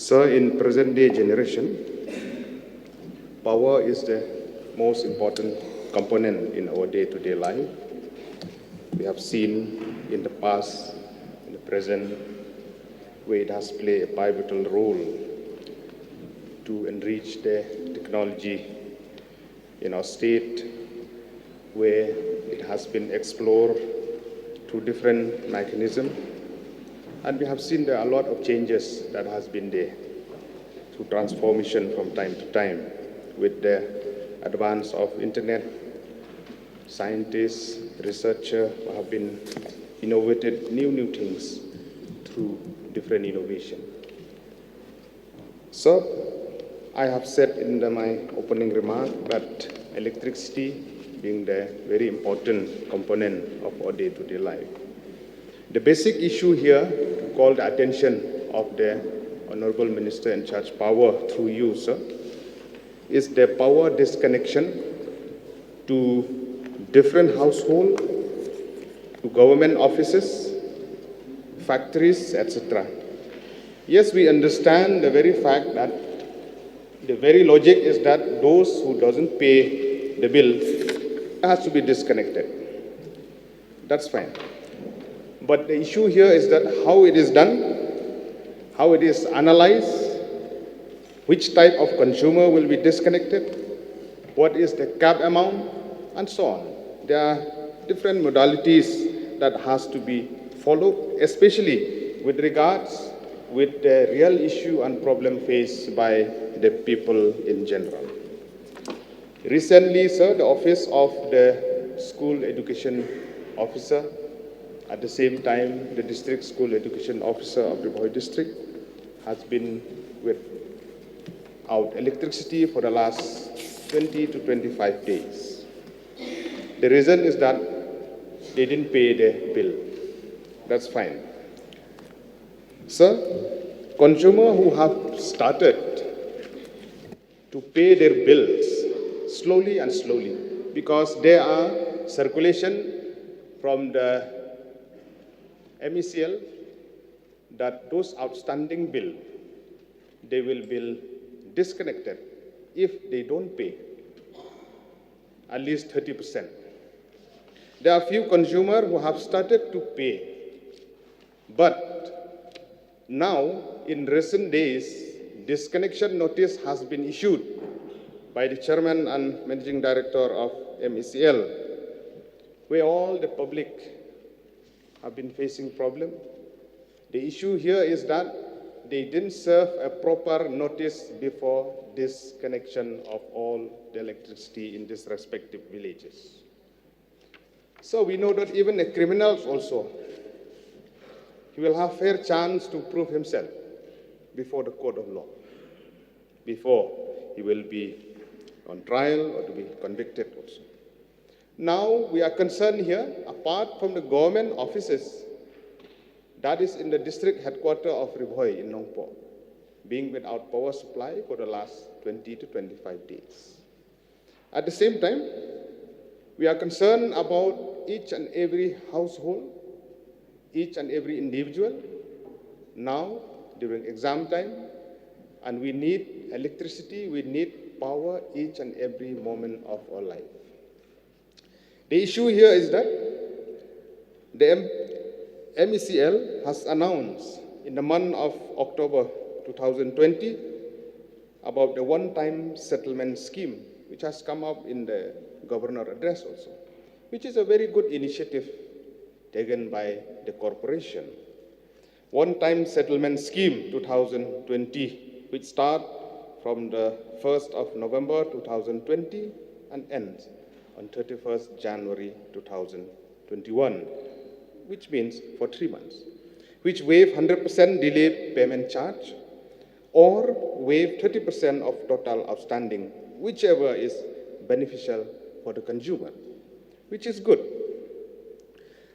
So in present day generation, power is the most important component in our day-to-day life. We have seen in the past, in the present, where it has played a pivotal role to enrich the technology in our state, where it has been explored through different mechanisms. And we have seen there are a lot of changes that has been there through transformation from time to time with the advance of internet. Scientists, researchers have been innovated new things through different innovation. So I have said in my opening remark that electricity being the very important component of our day-to-day life. The basic issue here to call the attention of the Honorable Minister in charge power through you, sir, is the power disconnection to different households, to government offices, factories, etc. Yes, we understand the very fact that the very logic is that those who doesn't pay the bill has to be disconnected. That's fine. But the issue here is that how it is done, how it is analyzed, which type of consumer will be disconnected, what is the cap amount, and so on. There are different modalities that has to be followed, especially with regards with the real issue and problem faced by the people in general. Recently, sir, the office of the school education officer, at the same time, the district school education officer of the Ribhoi district has been without electricity for the last 20 to 25 days. The reason is that they didn't pay the bill. That's fine. Sir, consumers who have started to pay their bills slowly and slowly because there are circulation from the MECL that those outstanding bill, they will be disconnected if they don't pay at least 30%. There are few consumers who have started to pay, but now in recent days, disconnection notice has been issued by the chairman and managing director of MECL, where all the public have been facing problem. The issue here is that they didn't serve a proper notice before disconnection of all the electricity in these respective villages. So we know that even a criminal also, he will have fair chance to prove himself before the court of law, before he will be on trial or to be convicted also. Now we are concerned here, apart from the government offices, that is in the district headquarters of Ribhoi in Nongpo, being without power supply for the last 20 to 25 days. At the same time, we are concerned about each and every household, each and every individual, now during exam time, and we need electricity, we need power each and every moment of our life. The issue here is that the MECL has announced in the month of October 2020 about the one-time settlement scheme, which has come up in the governor address also, which is a very good initiative taken by the corporation. One-time settlement scheme 2020, which start from the 1st of November 2020 and ends on 31st January 2021, which means for 3 months, which waive 100% delay payment charge or waive 30% of total outstanding, whichever is beneficial for the consumer, which is good.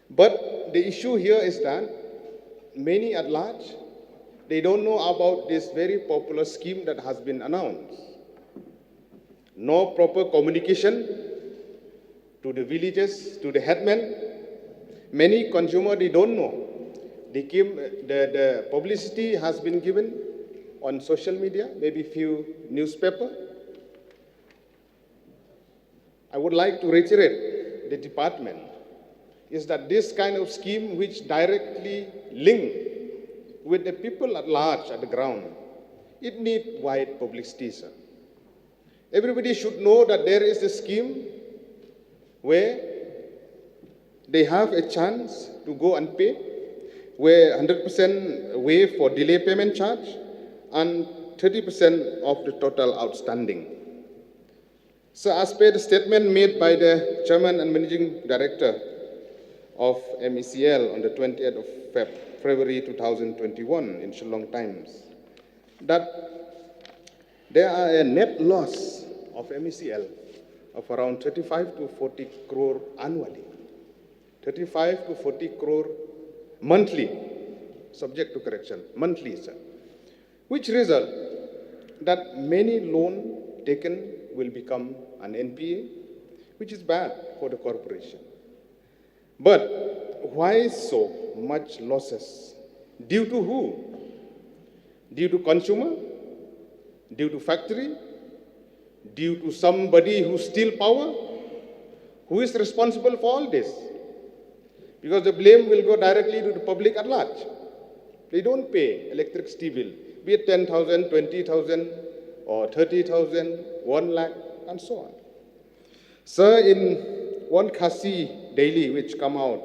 But the issue here is that many at large, they don't know about this very popular scheme that has been announced. No proper communication to the villages, to the headmen. Many consumers, they don't know. The publicity has been given on social media, maybe few newspaper. I would like to reiterate the department is that this kind of scheme which directly link with the people at large at the ground, it needs wide publicity, sir. Everybody should know that there is a scheme where they have a chance to go and pay, where 100% waive for delay payment charge and 30% of the total outstanding. So as per the statement made by the Chairman and Managing Director of MECL on the 20th of February 2021 in Shillong Times, that there are a net loss of MECL of around 35 to 40 crore annually, 35 to 40 crore monthly, subject to correction, monthly, sir, which result that many loan taken will become an NPA, which is bad for the corporation. But why so much losses? Due to who? Due to consumer? Due to factory? Due to somebody who steal power? Who is responsible for all this? Because the blame will go directly to the public at large. They don't pay electricity bill, be it 10,000, 20,000, or 30,000, 1 lakh, and so on. Sir, in one Khasi Daily, which come out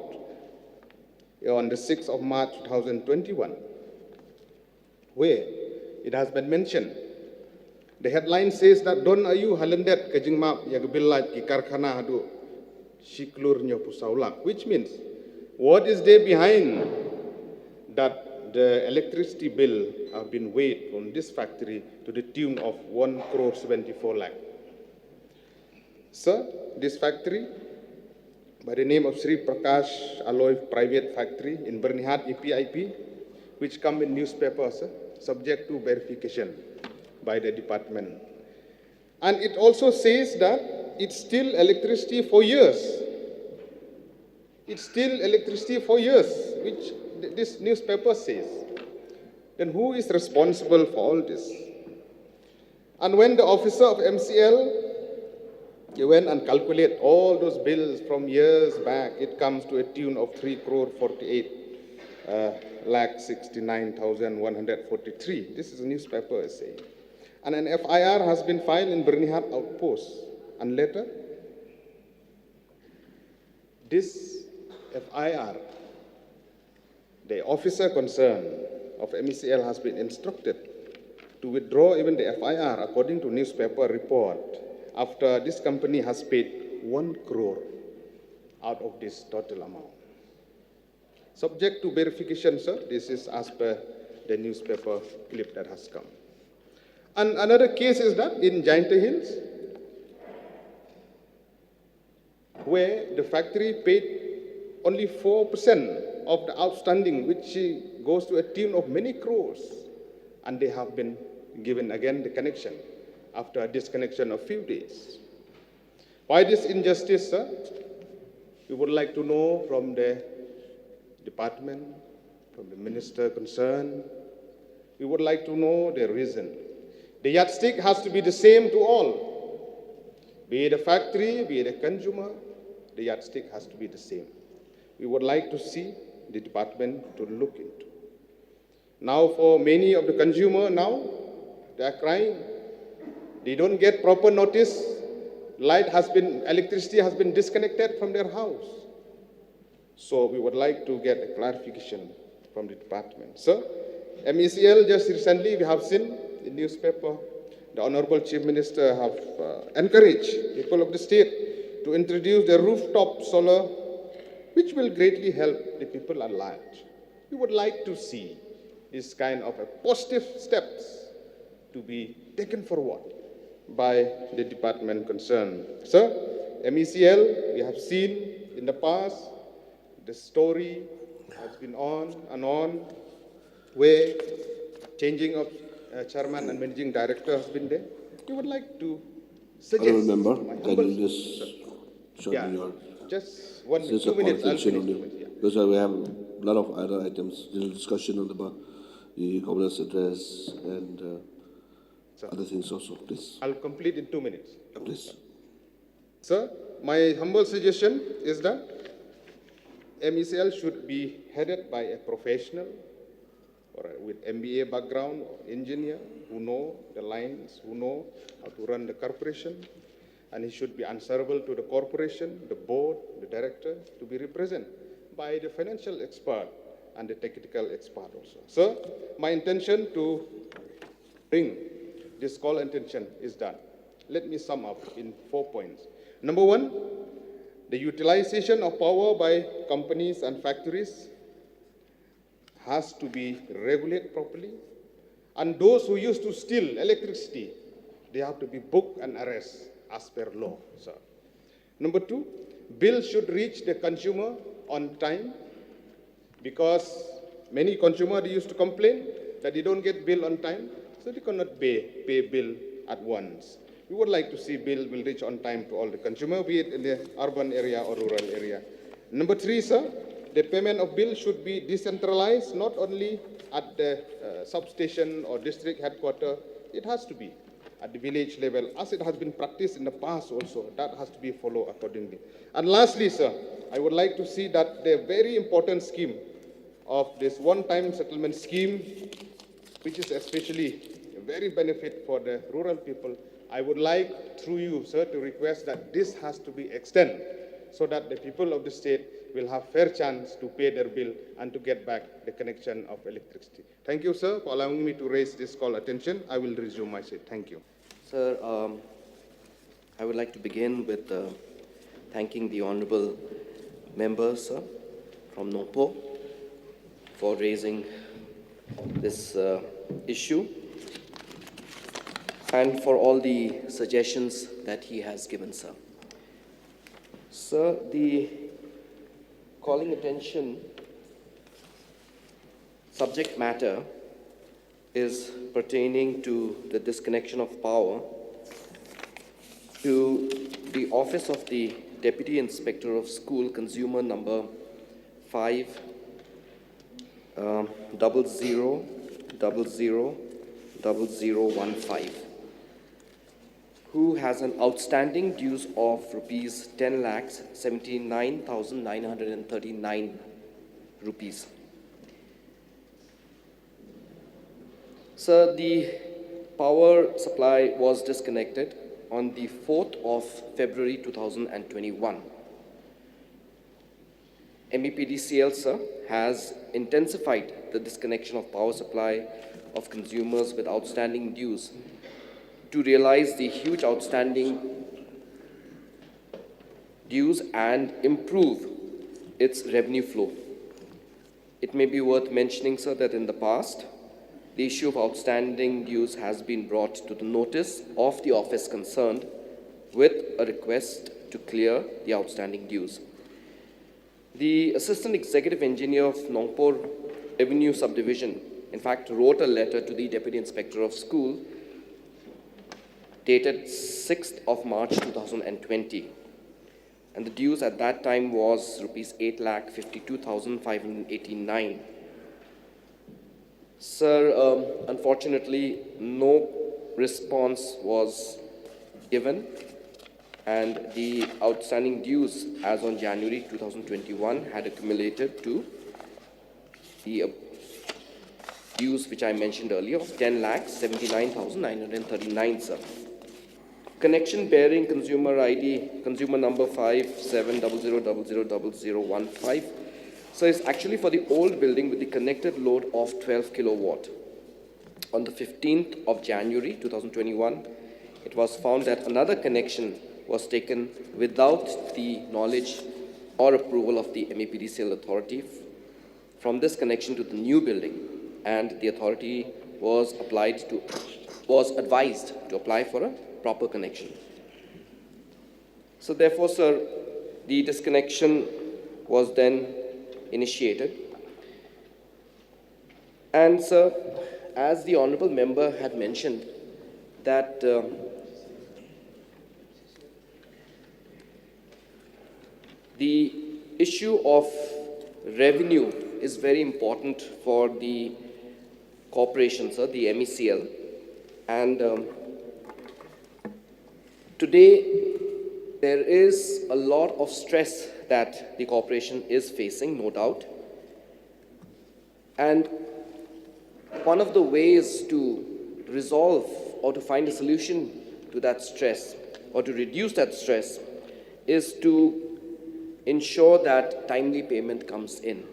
on the 6th of March 2021, where it has been mentioned, the headline says that Don Ayu Halendet Kajingmap Yagbillat Ki Karkhana Hadu Shiklur Nyo Pusaulak, which means what is there behind that the electricity bill have been waived from this factory to the tune of 1 crore 74 lakh. Sir, this factory, by the name of Sri Prakash Alloy Private Factory in Bernihat, EPIP, which come in newspapers, subject to verification by the department. And it also says that it's still electricity for years. It's still electricity for years, which this newspaper says. Then who is responsible for all this? And when the officer of MCL, he went and calculate all those bills from years back, it comes to a tune of 3 crore 48 lakh 69,143. This is a newspaper saying. And an FIR has been filed in Bernihat Outpost. And later, this FIR, the officer concerned of MECL has been instructed to withdraw even the FIR according to newspaper report after this company has paid 1 crore out of this total amount. Subject to verification, sir, this is as per the newspaper clip that has come. And another case is that in Jainta Hills, where the factory paid only 4% of the outstanding, which goes to a tune of many crores, and they have been given again the connection after a disconnection of few days. Why this injustice, sir? We would like to know from the department, from the minister concerned. We would like to know the reason. The yardstick has to be the same to all. Be it a factory, be it a consumer, the yardstick has to be the same. We would like to see the department to look into. Now for many of the consumer now, they are crying. They don't get proper notice. Electricity has been disconnected from their house. So we would like to get a clarification from the department. Sir, MECL just recently, we have seen in the newspaper, the Honorable Chief Minister have encouraged people of the state to introduce the rooftop solar, which will greatly help the people at large. We would like to see this kind of a positive steps to be taken forward by the department concerned. Sir, MECL, we have seen in the past, the story has been on and on, where changing of chairman and managing director has been there. We would like to suggest. I remember, can you just shorten your... Just 1 minute, 2 minutes. I'll finish. Because we have a lot of other items, the discussion on the the governor's address and Sir, other things also, please. I'll complete in 2 minutes. Please. Sir, my humble suggestion is that MECL should be headed by a professional or with MBA background or engineer who know the lines, who know how to run the corporation, and he should be answerable to the corporation, the board, the director, to be represented by the financial expert and the technical expert also. Sir, my intention to bring this call attention is done. Let me sum up in 4 points. Number one, the utilization of power by companies and factories has to be regulated properly. And those who used to steal electricity, they have to be booked and arrested as per law, sir. Number two, bills should reach the consumer on time, because many consumers used to complain that they don't get bill on time, so they cannot pay bill at once. We would like to see bill will reach on time to all the consumer, be it in the urban area or rural area. Number three, sir, the payment of bill should be decentralized, not only at the substation or district headquarters. It has to be at the village level, as it has been practiced in the past also. That has to be followed accordingly. And lastly, sir, I would like to see that the very important scheme of this one-time settlement scheme, which is especially a very benefit for the rural people, I would like, through you, sir, to request that this has to be extended so that the people of the state will have fair chance to pay their bill and to get back the connection of electricity. Thank you, sir, for allowing me to raise this call attention. I will resume my seat. Thank you. Sir, I would like to begin with thanking the honorable members, sir, from NOPO for raising this issue and for all the suggestions that he has given, sir. Sir, the calling attention subject matter is pertaining to the disconnection of power to the office of the Deputy Inspector of School, consumer number 500000015, who has an outstanding dues of rupees 10,79,939 rupees. Sir, the power supply was disconnected on the 4th of February 2021. MEPDCL, sir, has intensified the disconnection of power supply of consumers with outstanding dues to realize the huge outstanding dues and improve its revenue flow. It may be worth mentioning, sir, that in the past, the issue of outstanding dues has been brought to the notice of the office concerned with a request to clear the outstanding dues. The Assistant Executive Engineer of Nongpor Avenue Subdivision, in fact, wrote a letter to the Deputy Inspector of School dated 6th of March 2020. And the dues at that time was rupees 8,52,589. Sir, unfortunately, no response was given, and the outstanding dues as on January 2021 had accumulated to the dues which I mentioned earlier of 10,79,939, sir. Connection bearing consumer ID, consumer number 5700000015. So it's actually for the old building with the connected load of 12 kilowatt. On the 15th of January 2021, it was found that another connection was taken without the knowledge or approval of the MEPDCL authority from this connection to the new building, and the authority was advised to apply for a proper connection. So therefore, sir, the disconnection was then initiated. And sir, as the honorable member had mentioned, that the issue of revenue is very important for the corporation, sir, the MECL. And today, there is a lot of stress that the corporation is facing, no doubt. And one of the ways to resolve or to find a solution to that stress or to reduce that stress is to ensure that timely payment comes in.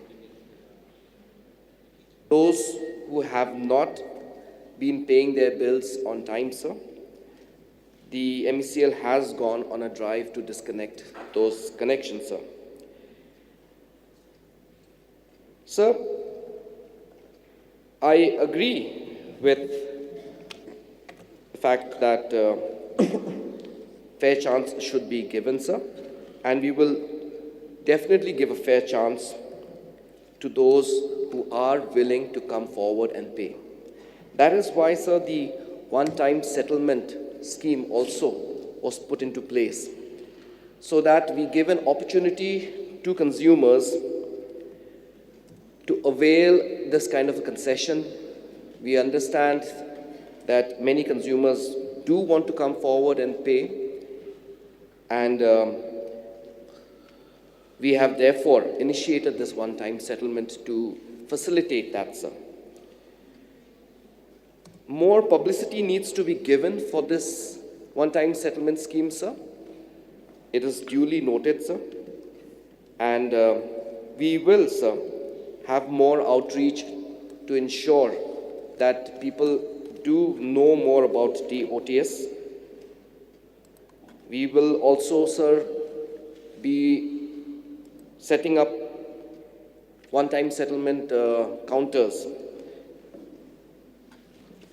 Those who have not been paying their bills on time, sir, the MECL has gone on a drive to disconnect those connections, sir. Sir, I agree with the fact that fair chance should be given, sir, and we will definitely give a fair chance to those who are willing to come forward and pay. That is why, sir, the one-time settlement scheme also was put into place, so that we give an opportunity to consumers to avail this kind of a concession. We understand that many consumers do want to come forward and pay, and we have therefore initiated this one-time settlement to facilitate that, sir. More publicity needs to be given for this one-time settlement scheme, sir. It is duly noted, sir. And we will, sir, have more outreach to ensure that people do know more about the OTS. We will also, sir, be setting up one-time settlement counters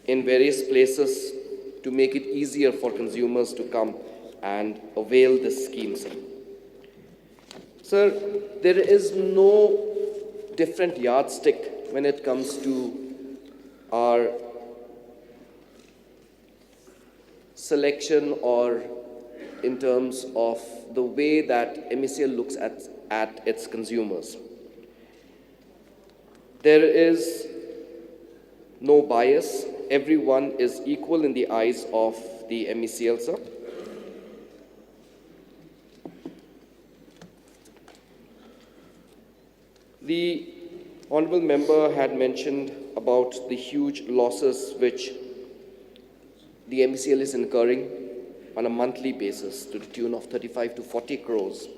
in various places to make it easier for consumers to come and avail this scheme, sir. Sir, there is no different yardstick when it comes to our selection or in terms of the way that MECL looks at its consumers. There is no bias. Everyone is equal in the eyes of the MECL, sir. The honorable member had mentioned about the huge losses which the MECL is incurring on a monthly basis to the tune of 35 to 40 crores.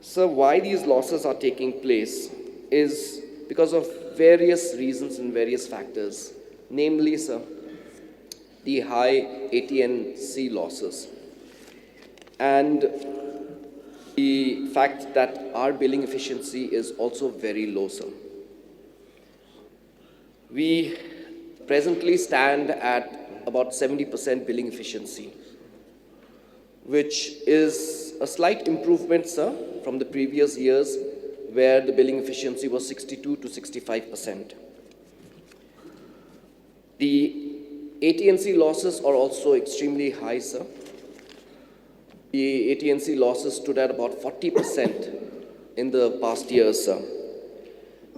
Sir, why these losses are taking place is because of various reasons and various factors. Namely, sir, the high AT&C losses and the fact that our billing efficiency is also very low, sir. We presently stand at about 70% billing efficiency, which is a slight improvement, sir, from the previous years where the billing efficiency was 62 to 65%. The AT&C losses are also extremely high, sir. The AT&C losses stood at about 40% in the past years, sir.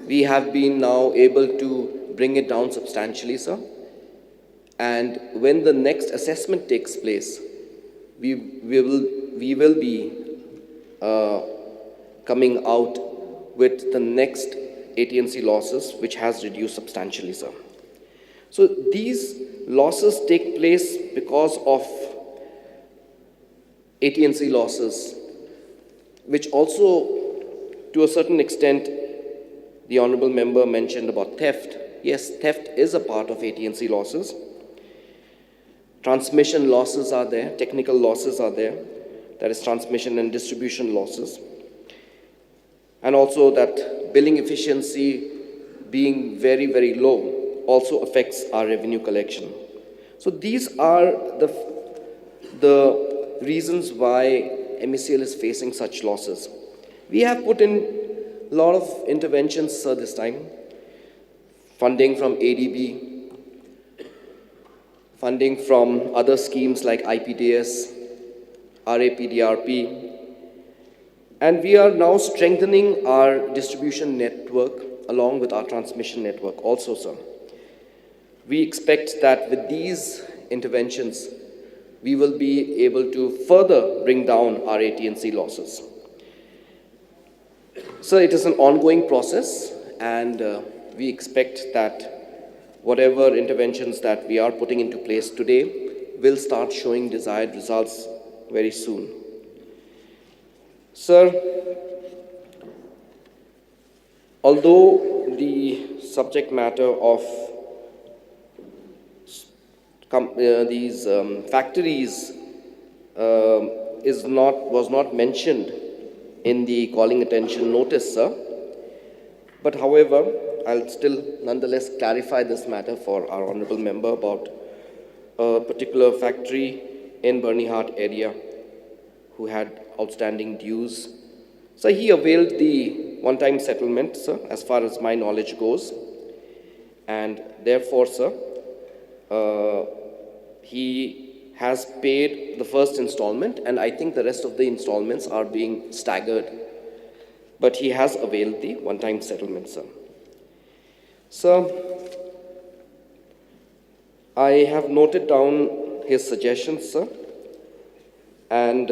We have been now able to bring it down substantially, sir. And when the next assessment takes place, we will be coming out with the next AT&C losses, which has reduced substantially, sir. So these losses take place because of AT&C losses, which also, to a certain extent, the honorable member mentioned about theft. Yes, theft is a part of AT&C losses. Transmission losses are there, technical losses are there, that is transmission and distribution losses. And also that billing efficiency being very, very low also affects our revenue collection. So these are the reasons why MECL is facing such losses. We have put in a lot of interventions, sir, this time. Funding from ADB, funding from other schemes like IPDS, RAPDRP, and we are now strengthening our distribution network along with our transmission network also, sir. We expect that with these interventions, we will be able to further bring down our AT&C losses. So it is an ongoing process, and we expect that whatever interventions that we are putting into place today will start showing desired results very soon. Sir, although the subject matter of these factories was not mentioned in the calling attention notice, sir. But however, I'll still nonetheless clarify this matter for our honorable member about a particular factory in Bernihart area who had outstanding dues. So he availed the one-time settlement, sir, as far as my knowledge goes. And therefore, sir, he has paid the first installment, and I think the rest of the installments are being staggered. But he has availed the one-time settlement, sir. Sir, I have noted down his suggestions, sir, and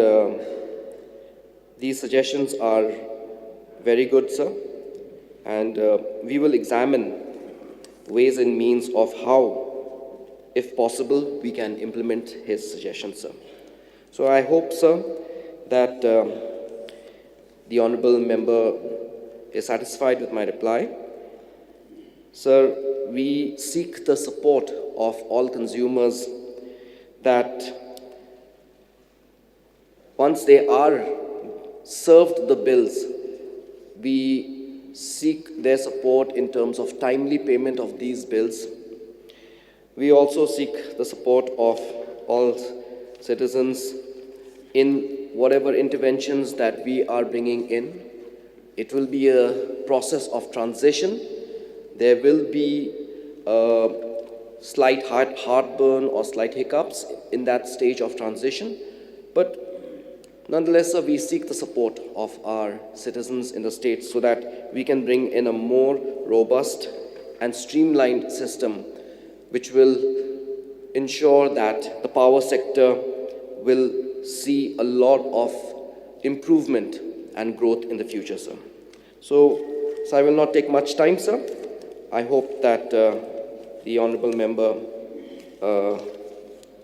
these suggestions are very good, sir, and we will examine ways and means of how, if possible, we can implement his suggestions, sir. So I hope, sir, that the honorable member is satisfied with my reply. Sir, we seek the support of all consumers that once they are served the bills, we seek their support in terms of timely payment of these bills. We also seek the support of all citizens in whatever interventions that we are bringing in. It will be a process of transition. There will be slight heartburn or slight hiccups in that stage of transition, but nonetheless, sir, we seek the support of our citizens in the state so that we can bring in a more robust and streamlined system which will ensure that the power sector will see a lot of improvement and growth in the future, sir. So I will not take much time, sir. I hope that the honorable member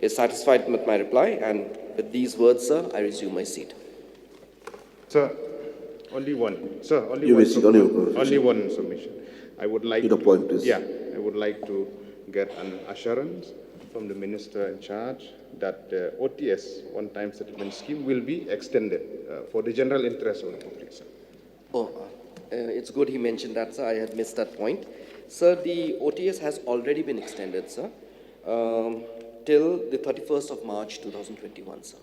is satisfied with my reply, and with these words, sir, I resume my seat. Sir, only one. Sir, only You one. may sit on your Only one submission. I would like Your point, please. Yeah, I would like to get an assurance from the minister in charge that the OTS, one-time settlement scheme, will be extended for the general interest of the public, sir. It's good he mentioned that, sir. I had missed that point. Sir, the OTS has already been extended, sir, till the 31st of March 2021, sir.